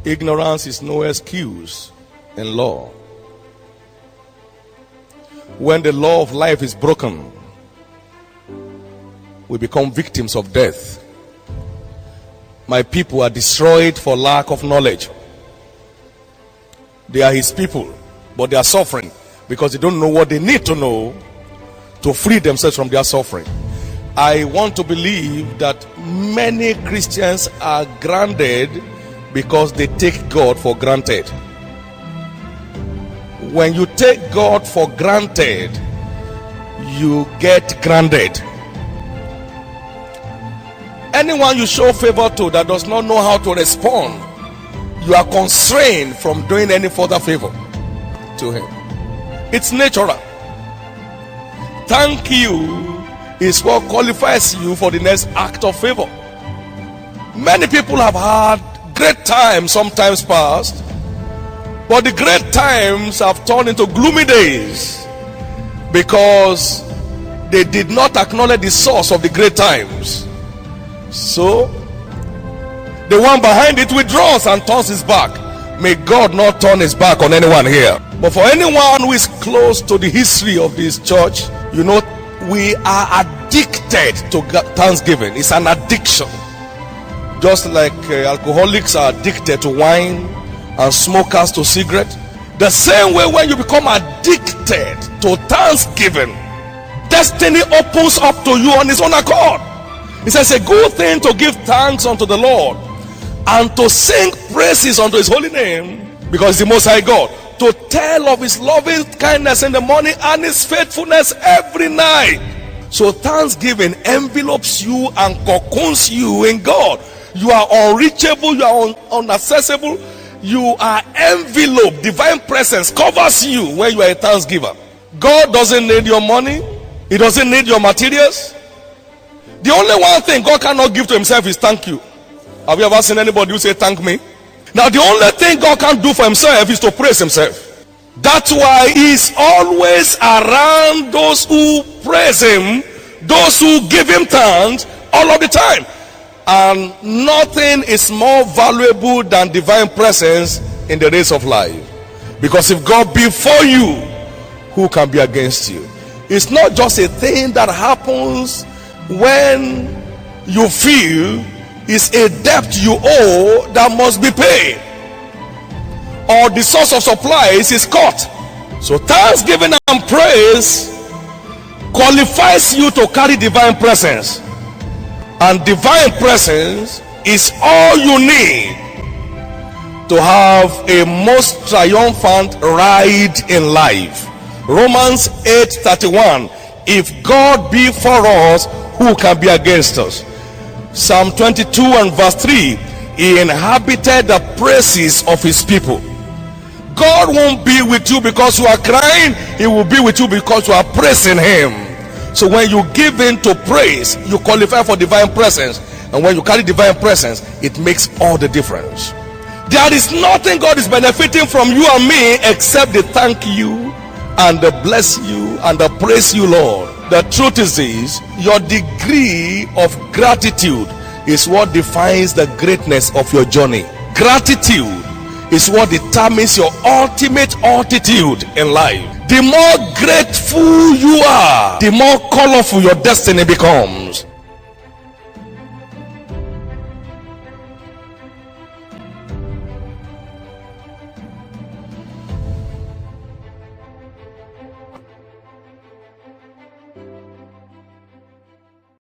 Ignorance is no excuse in law. When the law of life is broken, we become victims of death. My people are destroyed for lack of knowledge. They are his people, but they are suffering because they don't know what they need to know to free themselves from their suffering. I want to believe that many Christians are grounded because they take God for granted. When you take God for granted, you get grounded. Anyone you show favor to that does not know how to respond, you are constrained from doing any further favor to him. It's natural. Thank you is what qualifies you for the next act of favor. Many people have had great times sometimes past, but the great times have turned into gloomy days because they did not acknowledge the source of the great times. So the one behind it withdraws and turns his back. May God not turn his back on anyone here. But for anyone who is close to the history of this church, you know, we are addicted to thanksgiving. It's an addiction. Just like alcoholics are addicted to wine and smokers to cigarette, the same way when you become addicted to thanksgiving, destiny opens up to you on its own accord. It says a good thing to give thanks unto the Lord and to sing praises unto his holy name, because the Most High God, to tell of his loving kindness in the morning and his faithfulness every night. So thanksgiving envelopes you and cocoons you in God. You are unreachable, you are unaccessible, you are enveloped. Divine presence covers you when you are a thanksgiver. God doesn't need your money, he doesn't need your materials. The only one thing God cannot give to himself is thank you. Have you ever seen anybody who say thank me? Now the only thing God can do for himself is to praise himself. That's why he's always around those who praise him, those who give him thanks all of the time. And nothing is more valuable than divine presence in the race of life. Because if God be for you, who can be against you? It's not just a thing that happens when you feel. It's a debt you owe that must be paid, or the source of supplies is cut. So thanksgiving and praise qualifies you to carry divine presence, and divine presence is all you need to have a most triumphant ride in life. Romans 8:31. If God be for us, who can be against us? Psalm 22 and verse 3. He inhabited the praises of his people. God won't be with you because you are crying. He will be with you because you are praising him. So when you give in to praise, you qualify for divine presence. And when you carry divine presence, it makes all the difference. There is nothing God is benefiting from you and me except the thank you and the bless you and the praise you, Lord. The truth is this: your degree of gratitude is what defines the greatness of your journey. Gratitude is what determines your ultimate altitude in life. The more grateful you are, the more colorful your destiny becomes.